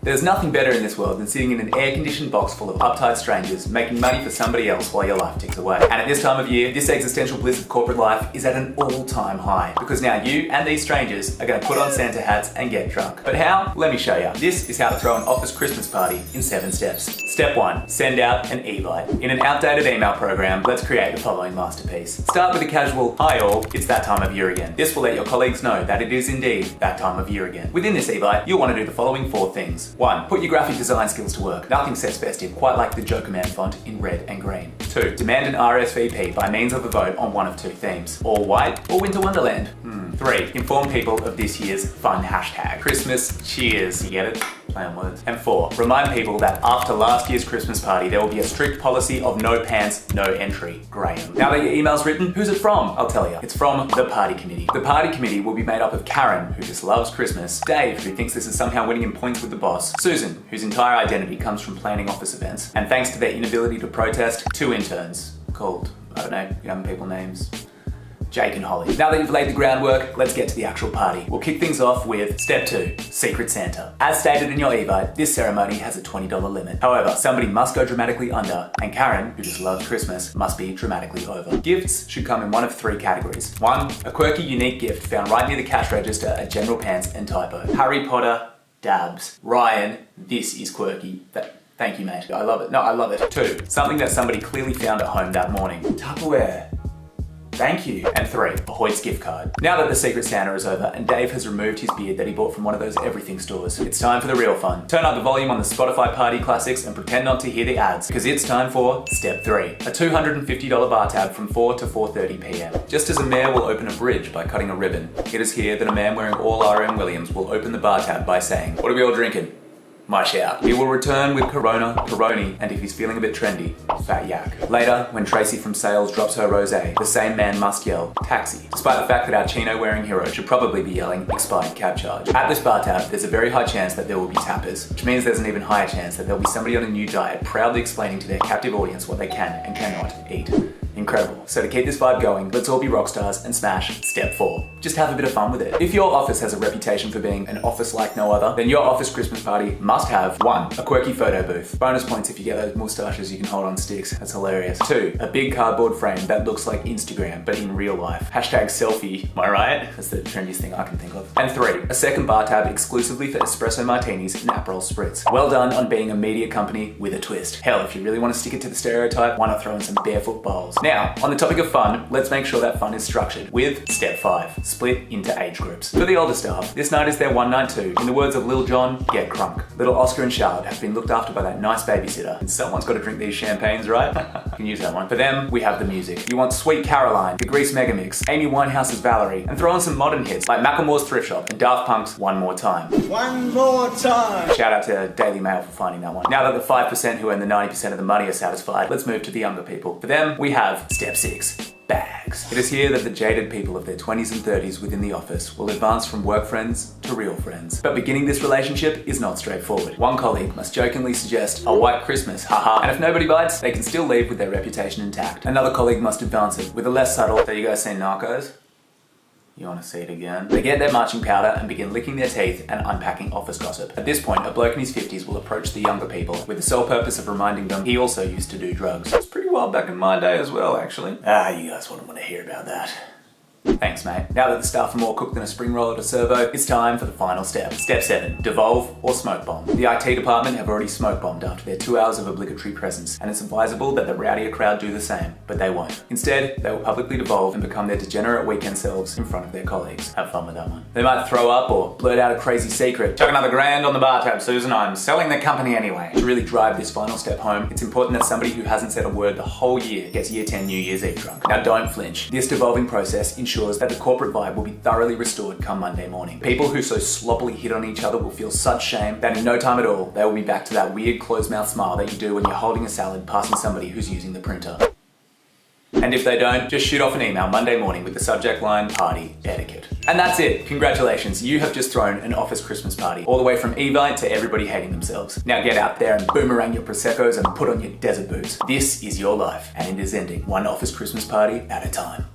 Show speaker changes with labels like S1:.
S1: There's nothing better in this world than sitting in an air-conditioned box full of uptight strangers, making money for somebody else while your life ticks away. And at this time of year, this existential bliss of corporate life is at an all-time high, because now you and these strangers are going to put on Santa hats and get drunk. But how? Let me show you. This is how to throw an office Christmas party in 7 steps. Step 1. Send out an e-bite. In an outdated email program, let's create the following masterpiece. Start with a casual, "Hi all, it's that time of year again." This will let your colleagues know that it is indeed that time of year again. Within this e-bite, you'll want to do the following 4 things. 1. Put your graphic design skills to work. Nothing says festive quite like the Joker Man font in red and green. 2. Demand an RSVP by means of a vote on one of 2 themes. All white or Winter Wonderland. 3. Inform people of this year's fun hashtag. Christmas cheers. You get it? Play on words. And 4. Remind people that after last year's Christmas party, there will be a strict policy of no pants, no entry. Graham. Now that your email's written, who's it from? I'll tell you. It's from the party committee. The party committee will be made up of Karen, who just loves Christmas, Dave, who thinks this is somehow winning him points with the boss, Susan, whose entire identity comes from planning office events, and thanks to their inability to protest, 2 interns called, I don't know, young people names. Jake and Holly. Now that you've laid the groundwork, let's get to the actual party. We'll kick things off with Step 2, Secret Santa. As stated in your e-bite, this ceremony has a $20 limit. However, somebody must go dramatically under, and Karen, who just loves Christmas, must be dramatically over. Gifts should come in one of 3 categories. 1, a quirky, unique gift found right near the cash register at General Pants and Typo. Harry Potter, dabs. Ryan, this is quirky. Thank you, mate. I love it. No, I love it. 2, something that somebody clearly found at home that morning. Tupperware. Thank you. And 3, a Hoyt's gift card. Now that the Secret Santa is over and Dave has removed his beard that he bought from one of those everything stores, it's time for the real fun. Turn up the volume on the Spotify party classics and pretend not to hear the ads, because it's time for Step 3, a $250 bar tab from 4 to 4:30 p.m. Just as a mayor will open a bridge by cutting a ribbon, it is here that a man wearing all R.M. Williams will open the bar tab by saying, "What are we all drinking?" My shout. He will return with Corona, Peroni, and if he's feeling a bit trendy, Fat Yak. Later, when Tracy from sales drops her rosé, the same man must yell, "Taxi," despite the fact that our chino-wearing hero should probably be yelling, "Expired cab charge." At this bar tab, there's a very high chance that there will be tappers, which means there's an even higher chance that there'll be somebody on a new diet proudly explaining to their captive audience what they can and cannot eat. Incredible. So to keep this vibe going, let's all be rock stars and smash Step 4. Just have a bit of fun with it. If your office has a reputation for being an office like no other, then your office Christmas party must have 1, a quirky photo booth. Bonus points if you get those moustaches you can hold on sticks. That's hilarious. 2, a big cardboard frame that looks like Instagram, but in real life. Hashtag selfie. Am I right? That's the trendiest thing I can think of. And 3, a second bar tab exclusively for espresso martinis and Aperol spritz. Well done on being a media company with a twist. Hell, if you really want to stick it to the stereotype, why not throw in some barefoot bowls? Now, on the topic of fun, let's make sure that fun is structured with Step 5, split into age groups. For the older staff, this night is their one night too. In the words of Lil Jon, get crunk. Little Oscar and Charlotte have been looked after by that nice babysitter, and someone's got to drink these champagnes, right? You can use that one. For them, we have the music. You want Sweet Caroline, the Grease Megamix, Amy Winehouse's Valerie, and throw in some modern hits like Macklemore's Thrift Shop and Daft Punk's One More Time. One More Time! Shout out to Daily Mail for finding that one. Now that the 5% who earn the 90% of the money are satisfied, let's move to the younger people. For them, we have Step 6. Bags. It is here that the jaded people of their 20s and 30s within the office will advance from work friends to real friends. But beginning this relationship is not straightforward. One colleague must jokingly suggest a white Christmas, haha, and if nobody bites, they can still leave with their reputation intact. Another colleague must advance it with a less subtle, "So you guys seen Narcos? You want to see it again?" They get their marching powder and begin licking their teeth and unpacking office gossip. At this point, a bloke in his 50s will approach the younger people with the sole purpose of reminding them he also used to do drugs. It's pretty wild back in my day as well, actually. You guys wouldn't want to hear about that. Thanks, mate. Now that the staff are more cooked than a spring roll at a servo, it's time for the final step. Step 7, devolve or smoke bomb. The IT department have already smoke bombed after their 2 hours of obligatory presence, and it's advisable that the rowdier crowd do the same, but they won't. Instead, they will publicly devolve and become their degenerate weekend selves in front of their colleagues. Have fun with that one. They might throw up or blurt out a crazy secret. "Chuck another grand on the bar tab, Susan, I'm selling the company anyway." To really drive this final step home, it's important that somebody who hasn't said a word the whole year gets year 10 New Year's Eve drunk. Now don't flinch. This devolving process ensures that the corporate vibe will be thoroughly restored come Monday morning. People who so sloppily hit on each other will feel such shame that in no time at all, they will be back to that weird closed-mouth smile that you do when you're holding a salad passing somebody who's using the printer. And if they don't, just shoot off an email Monday morning with the subject line, "Party Etiquette." And that's it. Congratulations, you have just thrown an office Christmas party, all the way from Evite to everybody hating themselves. Now get out there and boomerang your Prosecco's and put on your desert boots. This is your life, and it is ending one office Christmas party at a time.